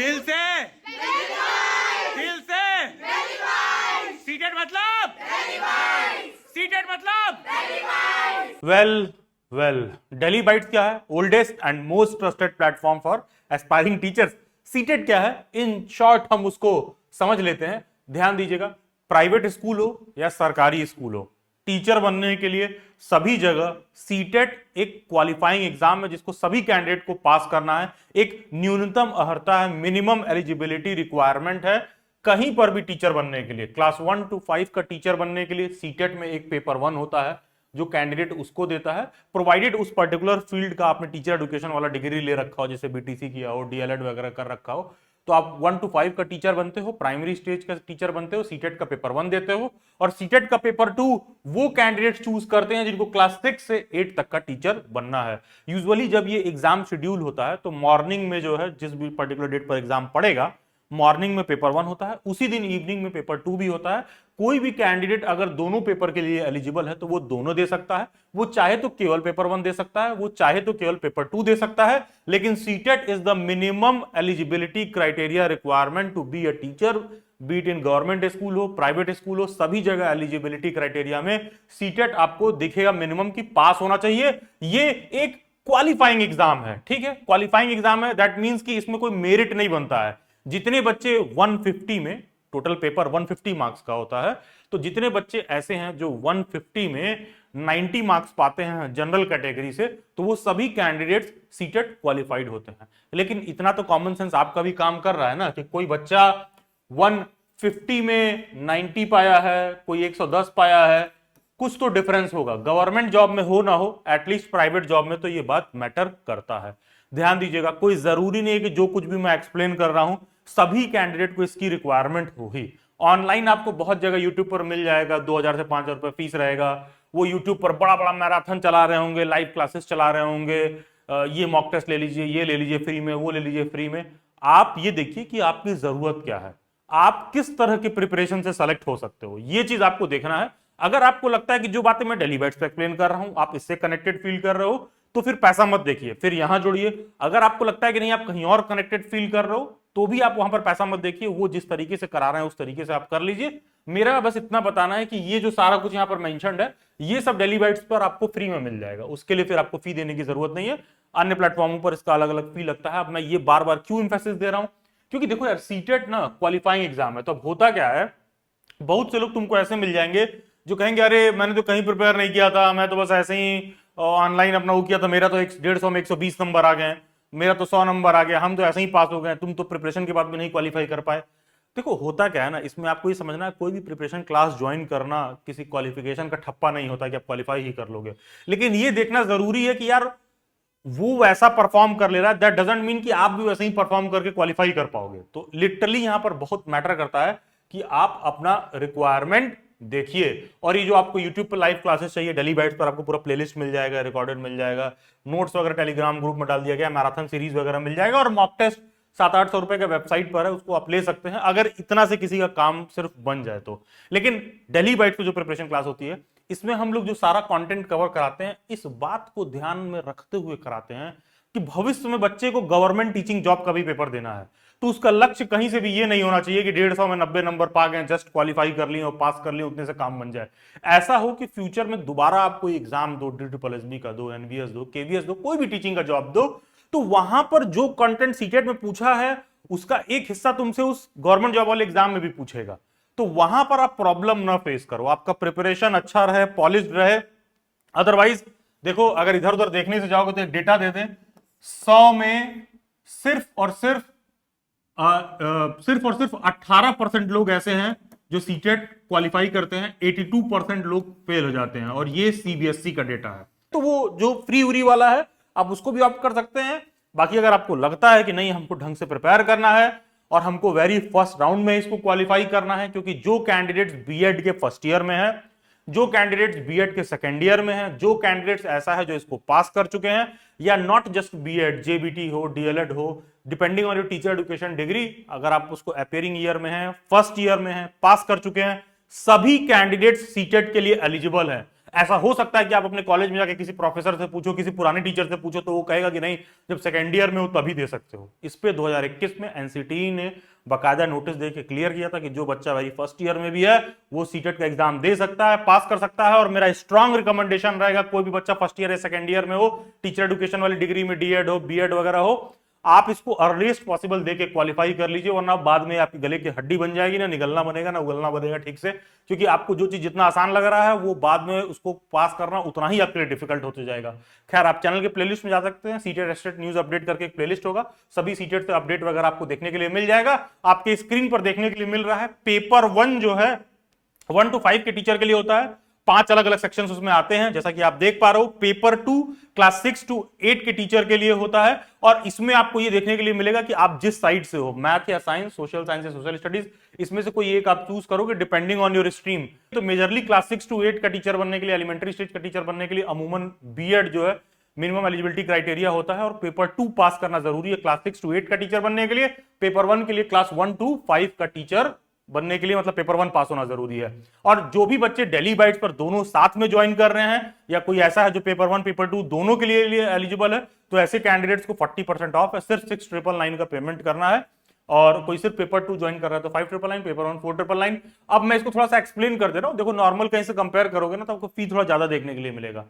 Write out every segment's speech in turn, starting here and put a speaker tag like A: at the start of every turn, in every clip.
A: दिल से सीटेड मतलब वेल डेली बाइट्स क्या है? Oldest and most trusted platform for aspiring teachers. Seated क्या है? इन शॉर्ट हम उसको समझ लेते हैं। ध्यान दीजिएगा, प्राइवेट स्कूल हो या सरकारी स्कूल हो, टीचर बनने के लिए सभी जगह सीटेट एक क्वालिफाइंग एग्जाम है जिसको सभी कैंडिडेट को पास करना है। एक न्यूनतम अर्हता है, मिनिमम एलिजिबिलिटी रिक्वायरमेंट है कहीं पर भी टीचर बनने के लिए। क्लास 1 to 5 का टीचर बनने के लिए सीटेट में एक पेपर 1 होता है जो कैंडिडेट उसको देता है, प्रोवाइडेड उस पर्टिकुलर फील्ड का आपने टीचर एजुकेशन वाला डिग्री ले रखा हो, जैसे बीटीसी किया हो, डीएलएड वगैरह कर रखा हो, तो आप 1 to 5 का टीचर बनते हो, प्राइमरी स्टेज का टीचर बनते हो, सीटेट का पेपर 1 देते हो। और सीटेट का पेपर 2 वो कैंडिडेट चूज करते हैं जिनको क्लास 6 से 8 तक का टीचर बनना है। यूजुअली जब ये एग्जाम शेड्यूल होता है तो मॉर्निंग में जो है, जिस भी पर्टिकुलर डेट पर एग्जाम पड़ेगा, मॉर्निंग में पेपर 1 होता है, उसी दिन इवनिंग में पेपर 2 भी होता है। कोई भी कैंडिडेट अगर दोनों पेपर के लिए एलिजिबल है तो वो दोनों दे सकता है। वो चाहे तो केवल पेपर 1 दे सकता है, वो चाहे तो केवल पेपर 2 दे सकता है। लेकिन CTET is the minimum eligibility criteria requirement to be a teacher, be it in government school हो, प्राइवेट स्कूल हो, सभी जगह एलिजिबिलिटी क्राइटेरिया में सीटेट आपको दिखेगा मिनिमम की पास होना चाहिए। ये एक क्वालिफाइंग एग्जाम है, ठीक है, क्वालिफाइंग एग्जाम है। दैट मींस कि इसमें कोई मेरिट नहीं बनता है। जितने बच्चे 150 में, टोटल पेपर 150 मार्क्स का होता है, तो जितने बच्चे ऐसे हैं जो 150 में 90 मार्क्स पाते हैं जनरल कैटेगरी से, तो वो सभी कैंडिडेट्स सीटेट क्वालिफाइड होते हैं। लेकिन इतना तो कॉमन सेंस आपका भी काम कर रहा है ना कि कोई बच्चा 150 में 90 पाया है, कोई 110 पाया है, कुछ तो डिफरेंस होगा। गवर्नमेंट जॉब में हो ना हो, एटलीस्ट प्राइवेट जॉब में तो ये बात मैटर करता है। ध्यान दीजिएगा, कोई जरूरी नहीं है कि जो कुछ भी मैं एक्सप्लेन कर रहा हूं सभी कैंडिडेट को इसकी रिक्वायरमेंट होगी। ऑनलाइन आपको बहुत जगह यूट्यूब पर मिल जाएगा, 2000 से 5000 रुपए फीस रहेगा। वो यूट्यूब पर बड़ा बड़ा मैराथन चला रहे होंगे, लाइव क्लासेस चला रहे होंगे, ये मॉक टेस्ट ले लीजिए, ये ले लीजिए फ्री में, वो ले लीजिए फ्री में। आप ये देखिए कि आपकी जरूरत क्या है, आप किस तरह की प्रिपरेशन से सेलेक्ट हो सकते हो, ये चीज आपको देखना है। अगर आपको लगता है कि जो बातें मैं डेली बाइट्स पे एक्सप्लेन कर रहा हूं आप इससे कनेक्टेड फील कर रहे हो, तो फिर पैसा मत देखिए, फिर यहां जुड़िए। अगर आपको लगता है कि नहीं आप कहीं और कनेक्टेड फील कर रहे हो, तो भी आप वहां पर पैसा मत देखिए, वो जिस तरीके से करा रहे हैं उस तरीके से आप कर लीजिए। मेरा बस इतना बताना है कि ये जो सारा कुछ यहां पर मेंशन्ड है, ये सब डेली बाइट्स पर आपको फ्री में मिल जाएगा, उसके लिए फिर आपको फी देने की जरूरत नहीं है। अन्य प्लेटफॉर्मों पर इसका अलग अलग फी लगता है। अब मैं ये बार बार क्यों इंफेसिस दे रहा हूं, क्योंकि देखो यार, सीटेट ना क्वालिफाइंग एग्जाम है। तो अब होता क्या है, बहुत से लोग तुमको ऐसे मिल जाएंगे जो कहेंगे अरे मैंने तो कहीं प्रिपेयर नहीं किया था, मैं तो बस ऐसे ही ऑनलाइन अपना वो किया था, मेरा तो 150 में 120 नंबर आ गए, मेरा तो 100 नंबर आ गया, हम तो ऐसे ही पास हो गए, तुम तो प्रिपरेशन के बाद भी नहीं क्वालिफाई कर पाए। देखो होता क्या है ना, इसमें आपको ये समझना है, कोई भी प्रिपरेशन क्लास ज्वाइन करना किसी क्वालिफिकेशन का ठप्पा नहीं होता कि आप क्वालिफाई ही कर लोगे। लेकिन ये देखना जरूरी है कि यार वो वैसा परफॉर्म कर ले रहा है, दैट डजंट मीन कि आप भी वैसे ही परफॉर्म करके क्वालिफाई कर पाओगे। तो लिटरली यहां पर बहुत मैटर करता है कि आप अपना रिक्वायरमेंट देखिए। और ये जो आपको यूट्यूब पर लाइव क्लासेस चाहिए, डेली बाइट्स पर आपको पूरा प्लेलिस्ट मिल जाएगा, रिकॉर्डेड मिल जाएगा, नोट्स वगैरह टेलीग्राम ग्रुप में डाल दिया गया, मैराथन सीरीज वगैरह मिल जाएगा, और मॉक टेस्ट 700-800 रुपए का वेबसाइट पर है, उसको आप ले सकते हैं अगर इतना से किसी का काम सिर्फ बन जाए तो। लेकिन डेली बाइट्स पे जो प्रिपरेशन क्लास होती है, इसमें हम लोग जो सारा कंटेंट कवर कराते हैं, इस बात को ध्यान में रखते हुए कराते हैं कि भविष्य में बच्चे को गवर्नमेंट टीचिंग जॉब का भी पेपर देना है, तो उसका लक्ष्य कहीं से भी ये नहीं होना चाहिए कि 150 में 90 नंबर पा गए, जस्ट क्वालिफाई कर लिए और पास कर लिए, उतने से काम बन जाए। ऐसा हो कि फ्यूचर में दोबारा आप कोई एग्जाम दो, DSSB का दो, NVS दो, KVS दो, कोई भी टीचिंग का जॉब दो, तो वहां पर जो कंटेंट सीटेट में पूछा है उसका एक हिस्सा तुमसे उस गवर्नमेंट जॉब वाले एग्जाम में भी पूछेगा। तो वहां पर आप प्रॉब्लम ना फेस करो, आपका प्रिपरेशन अच्छा रहे, पॉलिश्ड रहे। अदरवाइज देखो, अगर इधर उधर देखने से जाओगे तो एक डेटा देते हैं, 100 में सिर्फ और सिर्फ 18% लोग ऐसे हैं जो सीटेट क्वालिफाई करते हैं, 82% लोग फेल हो जाते हैं, और ये CBSE का डेटा है। तो वो जो फ्री उरी वाला है आप उसको भी ऑप्ट कर सकते हैं। बाकी अगर आपको लगता है कि नहीं हमको ढंग से प्रिपेयर करना है और हमको वेरी फर्स्ट राउंड में इसको क्वालिफाई करना है, क्योंकि जो कैंडिडेट्स बीएड के फर्स्ट ईयर में है, जो कैंडिडेट्स बीएड के सेकेंड ईयर में है, जो कैंडिडेट्स ऐसा है जो इसको पास कर चुके हैं, या नॉट जस्ट बीएड, जेबीटी हो, डीएलएड हो, depending on your teacher education degree, अगर आप उसको अपीयरिंग ईयर में है, फर्स्ट ईयर में है, पास कर चुके हैं, सभी कैंडिडेट्स सीटेट के लिए एलिजिबल हैं। ऐसा हो सकता है कि आप अपने कॉलेज में जाके किसी प्रोफेसर से पूछो, किसी पुराने टीचर से पूछो, तो वो कहेगा कि नहीं, जब सेकेंड ईयर में हो तभी दे सकते हो। इस पे 2021 में एनसीटीई ने बाकायदा नोटिस दे के क्लियर किया था कि जो बच्चा भाई फर्स्ट ईयर में भी है वो सीटेट का एग्जाम दे सकता है, पास कर सकता है। और मेरा स्ट्रांग रिकमेंडेशन रहेगा, कोई भी बच्चा फर्स्ट ईयर या सेकेंड ईयर में हो, टीचर एजुकेशन वाली डिग्री में डीएड हो, बीएड वगैरह हो, आप इसको अर्लीस्ट पॉसिबल देके क्वालिफाई कर लीजिए, वरना बाद में आपकी गले की हड्डी बन जाएगी, ना निगलना बनेगा ना उगलना बनेगा ठीक से। क्योंकि आपको जो चीज जितना आसान लग रहा है वो बाद में उसको पास करना उतना ही आपके लिए डिफिकल्ट होते जाएगा। खैर, आप चैनल के प्लेलिस्ट में जा सकते हैं, सीटेट स्टेट न्यूज अपडेट करके एक प्लेलिस्ट होगा, सभी सीटेट से अपडेट वगैरह आपको देखने के लिए मिल जाएगा। आपके स्क्रीन पर देखने के लिए मिल रहा है पेपर 1 जो है 1 to 5 के टीचर के लिए होता है, 5 अलग अलग सेक्शंस उसमें आते हैं, जैसा कि आप देख पा रहे हो। पेपर 2 क्लास 6 to 8 के टीचर के लिए होता है, और इसमें आपको ये देखने के लिए मिलेगा कि आप जिस साइड से हो, मैथ या साइंस, सोशल साइंस या सोशल स्टडीज, इसमें से कोई एक आप चूज करोगे डिपेंडिंग ऑन योर स्ट्रीम। तो मेजरली क्लास 6 to 8 का टीचर बनने के लिए, एलिमेंट्री स्टेज का टीचर बनने के लिए अमूमन बीएड जो है मिनिमम एलिजिबिलिटी क्राइटेरिया होता है, और पेपर 2 पास करना जरूरी है क्लास 6 to 8 का टीचर बनने के लिए। पेपर 1 के लिए क्लास 1 to 5 का टीचर बनने के लिए मतलब पेपर 1 पास होना जरूरी है। और जो भी बच्चे डेली बाइट्स पर दोनों साथ में ज्वाइन कर रहे हैं, या कोई ऐसा है जो पेपर 1 पेपर 2 दोनों के लिए एलिजिबल है, तो ऐसे कैंडिडेट्स को 40% ऑफ है, सिर्फ 6999 का पेमेंट करना है। और कोई सिर्फ पेपर 2 ज्वाइन कर रहा है तो 5999, पेपर 1 4999। अब मैं इसको थोड़ा सा एक्सप्लेन कर दे रहा हूं। देखो, नॉर्मल कहीं से कंपेयर करोगे ना तो आपको फी थोड़ा ज्यादा देखने के लिए मिलेगा।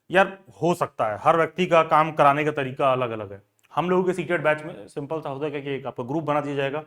A: यार, हो सकता है हर व्यक्ति का काम कराने का तरीका अलग अलग है। हम लोगों के सीटेड बैच में सिंपल सा होता है कि एक आपका ग्रुप बना दिया जाएगा,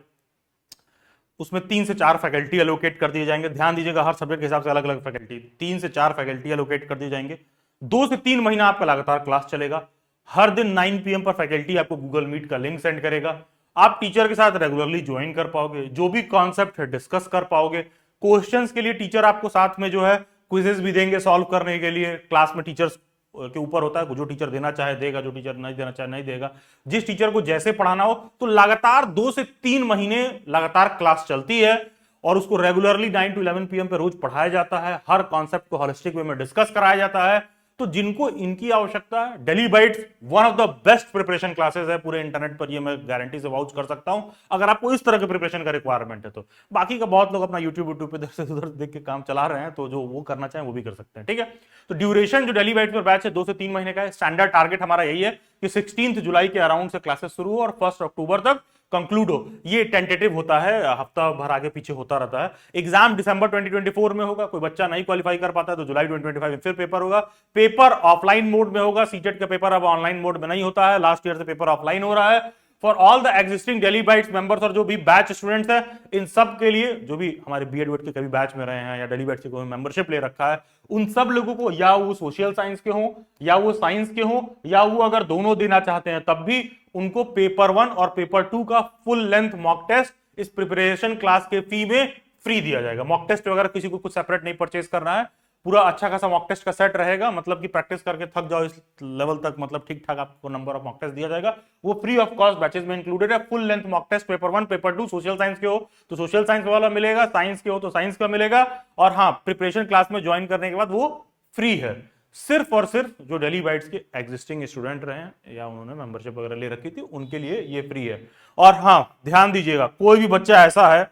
A: उसमें 3 से 4 फैकल्टी एलोकेट कर दिए जाएंगे। ध्यान दीजिएगा, हर सब्जेक्ट के हिसाब से अलग अलग फैकल्टी, 3 से 4 फैकल्टी एलोकेट कर दिए जाएंगे। 2 से 3 महीना आपका लगातार क्लास चलेगा। हर दिन 9 PM पर फैकल्टी आपको गूगल मीट का लिंक सेंड करेगा। आप टीचर के साथ रेगुलरली ज्वाइन कर पाओगे, जो भी कॉन्सेप्ट है डिस्कस कर पाओगे। क्वेश्चंस के लिए टीचर आपको साथ में जो है क्विजेस भी देंगे सॉल्व करने के लिए। क्लास में टीचर्स के ऊपर होता है, जो टीचर देना चाहे देगा, जो टीचर नहीं देना चाहे नहीं देगा। जिस टीचर को जैसे पढ़ाना हो, तो लगातार 2 से 3 महीने लगातार क्लास चलती है, और उसको रेगुलरली 9 to 11 PM पे रोज पढ़ाया जाता है। हर कॉन्सेप्ट को होलिस्टिक वे में डिस्कस कराया जाता है। तो जिनको इनकी आवश्यकता है, daily bytes one of the best preparation classes है पूरे इंटरनेट पर, ये मैं गारंटी से वाउच कर सकता हूं, अगर आपको इस तरह के प्रिपरेशन का रिक्वायरमेंट है तो। बाकी का बहुत लोग अपना यूट्यूब पे इधर से उधर देख के काम चला रहे हैं, तो जो वो करना चाहें वो भी कर सकते हैं, ठीक है। तो ड्यूरेशन जो डेली बाइट्स पर बैच है 2 से 3 महीने का है। स्टैंडर्ड टारगेट हमारा यही है कि 16 जुलाई के अराउंड से क्लासेस शुरू हो और 1 अक्टूबर तक कंक्लूड हो। ये टेंटेटिव होता है, हफ्ता भर आगे पीछे होता रहता है। एग्जाम दिसंबर 2024 में होगा। कोई बच्चा नहीं क्वालिफाई कर पाता है तो जुलाई 2025 में फिर पेपर होगा। पेपर ऑफलाइन मोड में होगा। सीटेट का पेपर अब ऑनलाइन मोड में नहीं होता है, लास्ट ईयर से पेपर ऑफलाइन हो रहा है। For all the existing daily bytes members, और जो भी बैच स्टूडेंट्स हैं, इन सब के लिए, जो भी हमारे बीएड के कभी बैच में रहे हैं या डेली बाइट्स के कोई मेंबरशिप ले रखा है, उन सब लोगों को, या वो सोशल साइंस के हों या वो साइंस के हों, या वो अगर दोनों देना चाहते हैं तब भी, उनको पेपर 1 और पेपर 2 का फुल लेंथ मॉक टेस्ट इस प्रिपरेशन क्लास के फी में फ्री दिया जाएगा। मॉक टेस्ट वगैरह किसी को कुछ सेपरेट नहीं परचेज करना है। पूरा अच्छा खासा मॉक टेस्ट का सेट रहेगा, मतलब कि प्रैक्टिस करके थक जाओ इस लेवल तक, मतलब ठीक ठाक आपको नंबर ऑफ मॉक टेस्ट दिया जाएगा। वो फ्री ऑफ कॉस्ट बैचेस में इंक्लूडेड है। Full length mock test paper 1 paper 2, social science के हो तो सोशल साइंस वाला मिलेगा, साइंस के हो तो साइंस का मिलेगा, और हाँ, प्रिपरेशन क्लास में ज्वाइन करने के बाद वो फ्री है। सिर्फ और सिर्फ जो डेली बाइट्स के एग्जिस्टिंग स्टूडेंट रहे हैं या उन्होंने मेंबरशिप वगैरह ले रखी थी, उनके लिए ये फ्री है। और हाँ, ध्यान दीजिएगा, कोई भी बच्चा ऐसा है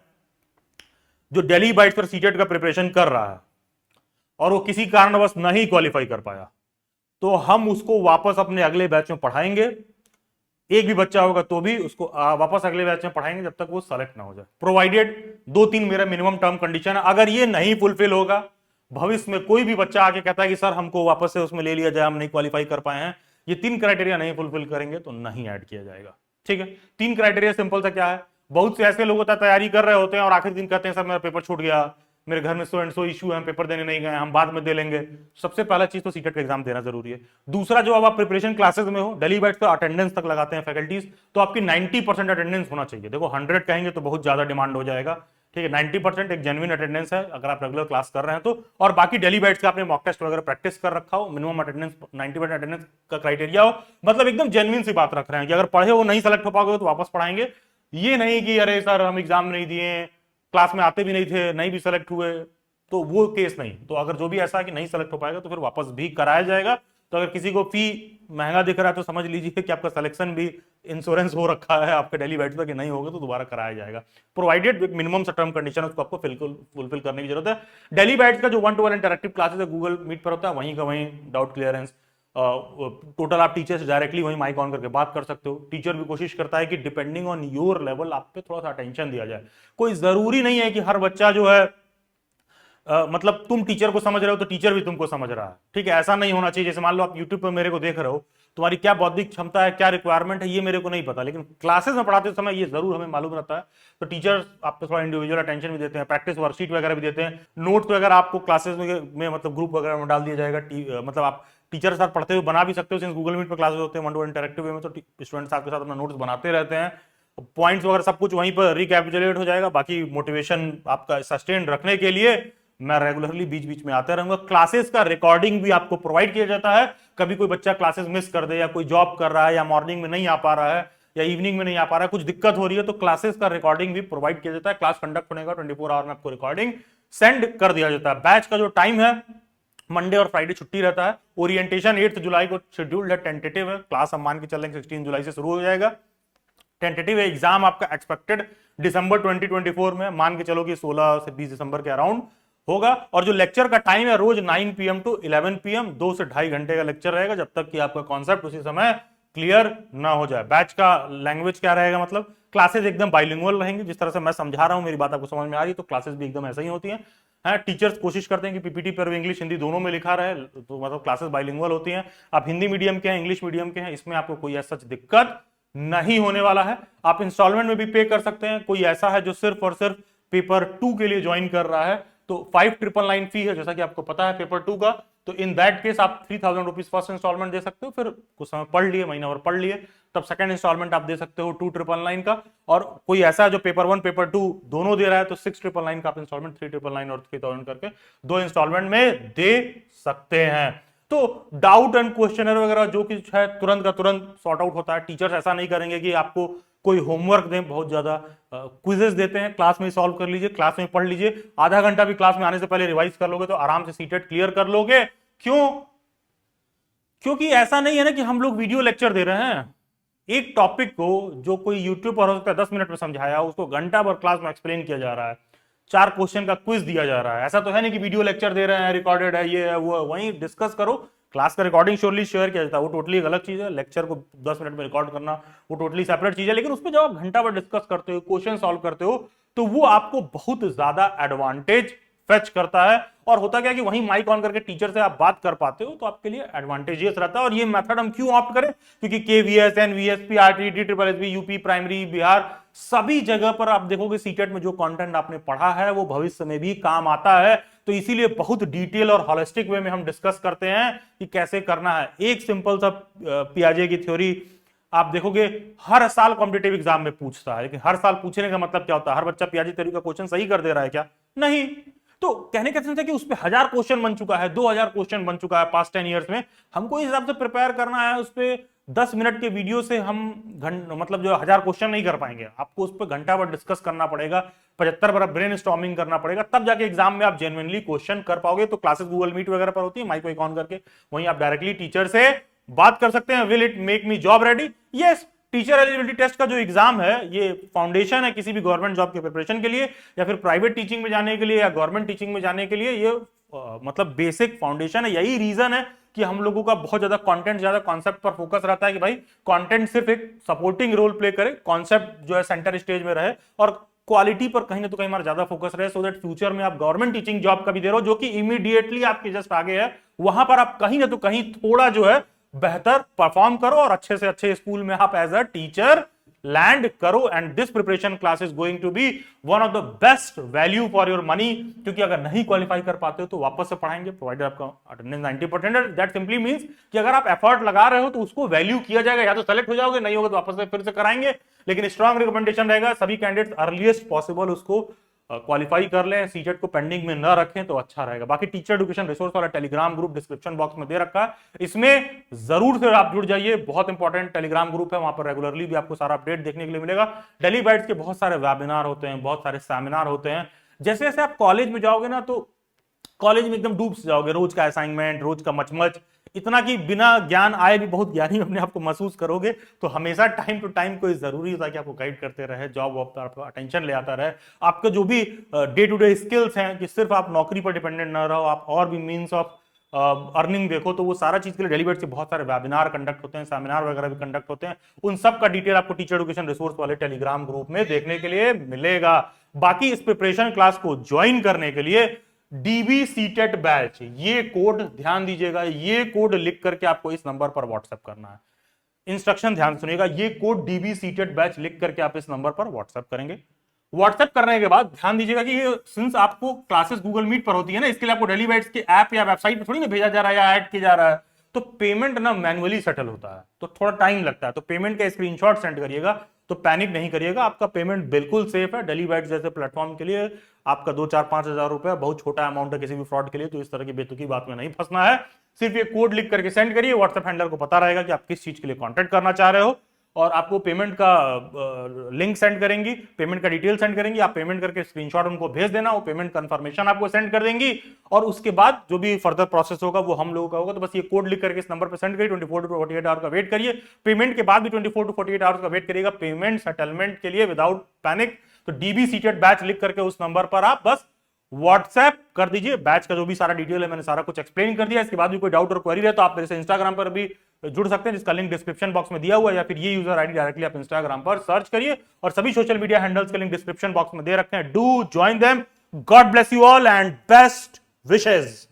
A: जो डेली बाइट्स पर सीटेट का प्रिपरेशन कर रहा है और वो किसी कारणवश नहीं क्वालिफाई कर पाया, तो हम उसको वापस अपने अगले बैच में पढ़ाएंगे। एक भी बच्चा होगा तो भी उसको वापस अगले बैच में पढ़ाएंगे जब तक वो सेलेक्ट ना हो जाए, प्रोवाइडेड 2-3 मेरा मिनिमम टर्म कंडीशन है। अगर ये नहीं फुलफिल होगा, भविष्य में कोई भी बच्चा आके कहता है कि सर हमको वापस से उसमें ले लिया जाए, हम नहीं क्वालिफाई कर पाए हैं, ये 3 क्राइटेरिया नहीं फुलफिल करेंगे तो नहीं ऐड किया जाएगा, ठीक है। 3 क्राइटेरिया सिंपल सा क्या है, बहुत से ऐसे लोग होता है तैयारी कर रहे होते हैं और आखिरी दिन कहते हैं सर मेरा पेपर छूट गया, मेरे घर में सो एंड सो इशू है, पेपर देने नहीं गए, हम बाद में दे लेंगे। सबसे पहला चीज तो सीटेट का एग्जाम देना जरूरी है। दूसरा, जो अब आप प्रिपरेशन क्लासेस में हो, डेली बैच का अटेंडेंस तक लगाते हैं फैकल्टीज, तो आपकी 90% अटेंडेंस होना चाहिए। देखो 100 कहेंगे तो बहुत ज्यादा डिमांड हो जाएगा, ठीक है। 90% एक जेन्युइन अटेंडेंस है अगर आप रेगुलर क्लास कर रहे हैं तो। और बाकी डेली बैच का आपने मॉक टेस्ट वगैरह प्रैक्टिस कर रखा हो, मिनिमम अटेंडेंस 90% अटेंडेंस का क्राइटेरिया हो, मतलब एकदम जेन्युइन सी बात रख रहे हैं कि अगर पढ़े हो नहीं सेलेक्ट हो पाओगे तो वापस पढ़ाएंगे। ये नहीं कि अरे सर हम एग्जाम नहीं दिए, क्लास में आते भी नहीं थे, नहीं भी सेलेक्ट हुए, तो वो केस नहीं। तो अगर जो भी ऐसा है कि नहीं सेलेक्ट हो पाएगा तो फिर वापस भी कराया जाएगा। तो अगर किसी को फी महंगा दिख रहा है तो समझ लीजिए कि आपका सिलेक्शन भी इंश्योरेंस हो रखा है आपके डेली बाइट्स पर कि नहीं होगा तो दोबारा कराया जाएगा, प्रोवाइडेड मिनिमम टर्म कंडीशन उसको आपको फुलफिल करने की जरूरत है। डेली बाइट्स का जो 1-to-1 इंटरेक्टिव क्लासेस है गूगल मीट पर होता है, वहीं का वहीं डाउट क्लियरेंस, टोटल आप टीचर से डायरेक्टली वहीं माइक ऑन करके बात कर सकते हो। टीचर भी कोशिश करता है कि डिपेंडिंग ऑन योर लेवल आप पे थोड़ा सा अटेंशन दिया जाए। कोई जरूरी नहीं है कि हर बच्चा जो है मतलब तुम टीचर को समझ रहे हो तो टीचर भी तुमको समझ रहा है, ठीक है, ऐसा नहीं होना चाहिए। जैसे मान लो आप यूट्यूब पर मेरे को देख रहे हो, तुम्हारी क्या बौद्धिक क्षमता है, क्या रिक्वायरमेंट है, ये मेरे को नहीं पता, लेकिन क्लासेस में पढ़ाते समय ये जरूर हमें मालूम रहता है। तो टीचर्स आप पे थोड़ा इंडिविजुअल अटेंशन भी देते हैं, प्रैक्टिस वर्कशीट वगैरह भी देते हैं, नोट्स वगैरह आपको क्लासेस में मतलब ग्रुप वगैरह में डाल दिया जाएगा। मतलब आप टीचर के साथ पढ़ते हुए बना भी सकते हो, सिंस गूगल मीट पर क्लासेस होते हैं 1-to-1 इंटरेक्टिव वे में, तो स्टूडेंट्स आपके साथ अपना नोट्स बनाते रहते हैं, पॉइंट्स वगैरह सब कुछ वहीं पर रिकैपिचुलेट हो जाएगा। बाकी मोटिवेशन आपका सस्टेन रखने के लिए मैं रेगुलरली बीच बीच में आते रहूंगा। क्लासेस का रिकॉर्डिंग भी आपको प्रोवाइड किया जाता है, कभी कोई बच्चा क्लासेस मिस कर दे या कोई जॉब कर रहा है या मॉर्निंग में नहीं आ पा रहा है या इवनिंग में नहीं आ पा रहा है, कुछ दिक्कत हो रही है, तो क्लासेस का रिकॉर्डिंग भी प्रोवाइड किया जाता है। क्लास कंडक्ट होने का 24 आवर में आपको रिकॉर्डिंग सेंड कर दिया जाता है। बैच का जो टाइम है मंडे और फ्राइडे छुट्टी रहता है। ओरिएंटेशन 8 जुलाई को शेड्यूल्ड है, टेंटेटिव है, क्लास हम मान के चलेंगे 16 जुलाई से शुरू हो जाएगा। टेंटेटिव एग्जाम आपका एक्सपेक्टेड दिसंबर 2024 में, मान के चलो कि 16 से 20 दिसंबर के अराउंड होगा। और जो लेक्चर का टाइम है रोज 9 PM टू 11 PM, 2 से 2.5 घंटे का लेक्चर रहेगा, जब तक कि आपका कॉन्सेप्ट उसी समय क्लियर ना हो जाए। बैच का लैंग्वेज क्या रहेगा, मतलब क्लासेस एकदम बाइलिंगुअल रहेंगी, जिस तरह से मैं समझा रहा हूं मेरी बात आपको समझ में आ रही है, तो क्लासेस भी एकदम ऐसा ही होती हैं। टीचर्स कोशिश करते हैं कि पीपीटी पर भी इंग्लिश हिंदी दोनों में लिखा रहे, तो मतलब क्लासेस बाइलिंगुअल होती हैं। आप हिंदी मीडियम के हैं, इंग्लिश मीडियम के हैं, इसमें आपको कोई ऐसा दिक्कत नहीं होने वाला है। आप इंस्टॉलमेंट में भी पे कर सकते हैं। कोई ऐसा है जो सिर्फ और सिर्फ पेपर 2 के लिए ज्वाइन कर रहा है तो 5999 फी है, जैसा कि आपको पता है पेपर 2 का, तो इन दैट केस आप 3000 रुपीज फर्स्ट इंस्टॉलमेंट दे सकते हो, फिर कुछ समय पढ़ लिए, महीना भर पढ़ लिए, तब सेकंड इंस्टॉलमेंट आप दे सकते हो 2999 का। और कोई ऐसा जो पेपर 1 पेपर 2 दोनों दे रहा है तो 6999 का आप इंस्टॉलमेंट 3999 और 3000 करके 2 इंस्टॉलमेंट में दे सकते हैं। तो डाउट एंड क्वेश्चनर वगैरह जो कुछ है तुरंत का तुरंत सॉर्ट आउट होता है। टीचर्स ऐसा नहीं करेंगे कि आपको कोई होमवर्क दें, बहुत ज्यादा क्विजेस देते हैं, क्लास में सॉल्व कर लीजिए, क्लास में पढ़ लीजिए, आधा घंटा भी क्लास में आने से पहले रिवाइज कर लोगे तो आराम से सीटेट क्लियर कर लोगे। क्यों? क्योंकि ऐसा नहीं है ना कि हम लोग वीडियो लेक्चर दे रहे हैं। एक टॉपिक को जो कोई यूट्यूब पर हो सकता है 10 मिनट में समझाया, उसको घंटा भर क्लास में एक्सप्लेन किया जा रहा है, 4 क्वेश्चन का क्विज दिया जा रहा है। ऐसा तो है नहीं कि वीडियो लेक्चर दे रहे हैं, रिकॉर्डेड है, ये है वो, वहीं डिस्कस करो। क्लास का रिकॉर्डिंग श्योरली शेयर किया जाता है, वो टोटली एक अलग चीज है। लेक्चर को 10 मिनट में रिकॉर्ड करना वो टोटली सेपरेट चीज है। लेकिन उसमें जब आप घंटा भर डिस्कस करते हो, क्वेश्चन सॉल्व करते हो, तो वो आपको बहुत ज्यादा एडवांटेज फेच करता है। और होता क्या कि वहीं माइक ऑन करके टीचर से आप बात कर पाते हो, तो आपके लिए एडवांटेजियस रहता है। और ये मेथड हम क्यों ऑप्ट करें? क्योंकि KVS, NVSP, RTT, triple SB, UP primary, Bihar, सभी जगह पर आप देखोगे सीटेट में जो कंटेंट आपने पढ़ा है वो भविष्य में भी काम आता है। तो इसीलिए बहुत डिटेल और हॉलिस्टिक वे में हम डिस्कस करते हैं कि कैसे करना है। एक सिंपल सा पियाजे की थ्योरी आप देखोगे हर साल कॉम्पिटिटिव एग्जाम में पूछता है, लेकिन हर साल पूछने का मतलब क्या होता है? हर बच्चा पियाजे थ्योरी का क्वेश्चन सही कर दे रहा है क्या? नहीं। तो कहने का सेंस है कि उस पे 1000 क्वेश्चन बन चुका है, 2000 क्वेश्चन बन चुका है पास्ट 10 ईयर्स में। हमको इस हिसाब से प्रिपेयर करना है। उस पे 10 मिनट के वीडियो से हम मतलब जो 1000 क्वेश्चन नहीं कर पाएंगे, आपको उस पर घंटा भर डिस्कस करना पड़ेगा, 75 बार ब्रेन स्टॉर्मिंग करना पड़ेगा, तब जाके एग्जाम में आप जेन्युइनली क्वेश्चन कर पाओगे। तो क्लासेस गूगल मीट वगैरह पर होती है, माइक वाइक ऑन करके वहीं आप डायरेक्टली टीचर से बात कर सकते हैं। Will it make me job ready? Yes. Teacher eligibility test का जो एग्जाम है ये फाउंडेशन है किसी भी गवर्नमेंट जॉब के प्रिपरेशन के लिए, या फिर प्राइवेट टीचिंग में जाने के लिए, या गवर्नमेंट टीचिंग में जाने के लिए। ये मतलब बेसिक फाउंडेशन है। यही रीजन है कि हम लोगों का बहुत ज्यादा कंटेंट, ज्यादा कॉन्सेप्ट पर फोकस रहता है कि भाई कंटेंट सिर्फ एक सपोर्टिंग रोल प्ले करे, कॉन्सेप्ट जो है सेंटर स्टेज में रहे, और क्वालिटी पर कहीं ना तो कहीं हमारा ज्यादा फोकस रहे, सो दैट फ्यूचर में आप गवर्नमेंट टीचिंग जॉब का भी दे रहे हो जो कि इमीडिएटली आपके जस्ट आगे है, वहां पर आप कहीं ना तो कहीं थोड़ा जो है बेहतर परफॉर्म करो और अच्छे से अच्छे स्कूल में आप एज अ टीचर लैंड करो। And this preparation class is going to be one of the best value for your money, क्योंकि अगर नहीं क्वालिफाई कर पाते हो तो वापस से पढ़ाएंगे, प्रोवाइडेड आपका अटेंडेंस 90% है। दैट सिंपली मींस कि अगर आप एफर्ट लगा रहे हो तो उसको वैल्यू किया जाएगा। या तो सेलेक्ट हो जाओगे, नहीं होगा तो वापस से फिर से कराएंगे, लेकिन स्ट्रांग रिकमेंडेशन रहेगा सभी कैंडिडेट्स अर्लीस्ट पॉसिबल उसको क्वालिफाई कर लें, सीटेट को पेंडिंग में न रखें तो अच्छा रहेगा। बाकी टीचर एजुकेशन रिसोर्स वाला टेलीग्राम ग्रुप डिस्क्रिप्शन बॉक्स में दे रखा है, इसमें जरूर से आप जुड़ जाइए। बहुत इंपॉर्टेंट टेलीग्राम ग्रुप है, वहां पर रेगुलरली भी आपको सारा अपडेट देखने के लिए मिलेगा। डेली बाइट्स के बहुत सारे वेबिनार होते हैं, बहुत सारे सेमिनार होते हैं। जैसे जैसे आप कॉलेज में जाओगे ना, तो कॉलेज में एकदम डूब जाओगे, रोज का असाइनमेंट, रोज का मचमच, इतना कि बिना ज्ञान आए भी बहुत ज्ञानी अपने आप को महसूस करोगे। तो हमेशा टाइम टू टाइम कोई जरूरी होता है कि आपको गाइड करते रहे, जॉब वॉब पर आपको अटेंशन ले आता रहे, आपके जो भी डे टू डे स्किल्स हैं कि सिर्फ आप नौकरी पर डिपेंडेंट ना रहो, आप और भी मीन्स ऑफ अर्निंग देखो। तो वो सारा चीज के लिए डेलीवेट से बहुत सारे वेबिनार कंडक्ट होते हैं, सेमिनार वगैरह भी कंडक्ट होते हैं। उन सब का डिटेल आपको टीचर एजुकेशन रिसोर्स वाले टेलीग्राम ग्रुप में देखने के लिए मिलेगा। बाकी इस प्रिपरेशन क्लास को ज्वाइन करने के लिए डीबी सीटेट बैच, ये कोड ध्यान दीजिएगा, ये कोड लिख करके आपको इस नंबर पर व्हाट्सएप करना है। इंस्ट्रक्शन ध्यान से सुनिएगा, ये कोड डीबी सीटेट बैच लिख करके आप इस नंबर पर व्हाट्सएप करेंगे। व्हाट्सएप करने के बाद ध्यान दीजिएगा कि ये सिंस आपको क्लासेस गूगल मीट पर होती है ना, इसके लिए आपको डेली बाइट्स के ऐप या वेबसाइट पर थोड़ी ना भेजा जा रहा है या ऐड किया जा रहा है। तो पेमेंट ना मैन्युअली सेटल होता है, तो थोड़ा टाइम लगता है। तो पेमेंट का स्क्रीनशॉट सेंड करिएगा, तो पैनिक नहीं करिएगा, आपका पेमेंट बिल्कुल सेफ है। डेली बाइट्स जैसे प्लेटफॉर्म के लिए आपका 2-4-5 हज़ार रुपए बहुत छोटा अमाउंट है किसी भी फ्रॉड के लिए, तो इस तरह की बेतुकी बात में नहीं फंसना है। सिर्फ ये कोड लिख करके सेंड करिए, व्हाट्सएप हैंडलर को पता रहेगा कि आप किस चीज के लिए कॉन्टेक्ट करना चाह रहे हो, और आपको पेमेंट का लिंक सेंड करेंगी, पेमेंट का डिटेल सेंड करेंगी। आप पेमेंट करके स्क्रीनशॉट उनको भेज देना, वो पेमेंट कंफर्मेशन आपको सेंड कर देंगी, और उसके बाद जो भी फर्दर प्रोसेस होगा वो हम लोगों का होगा। तो बस ये कोड लिख करके इस नंबर पर सेंड करिए, 24 to 48 आवर का वेट करिए। पेमेंट के बाद भी 24 to 48 आवर्स का वेट करिएगा पेमेंट सेटलमेंट के लिए विदाउट पैनिक। तो डीबी सीटेड बैच लिख करके उस नंबर पर आप बस व्हाट्सएप कर दीजिए। बैच का जो भी सारा डिटेल है मैंने सारा कुछ एक्सप्लेन कर दिया। इसके बाद भी कोई डाउट और क्वेरी रहे तो आप मेरे से इंस्टाग्राम पर भी जुड़ सकते हैं, जिसका लिंक डिस्क्रिप्शन बॉक्स में दिया हुआ है, या फिर ये यूजर आईडी डायरेक्टली आप इंस्टाग्राम पर सर्च करिए, और सभी सोशल मीडिया हैंडल्स के लिंक डिस्क्रिप्शन बॉक्स में दे रखे हैं। Do join them. God bless you all and best wishes.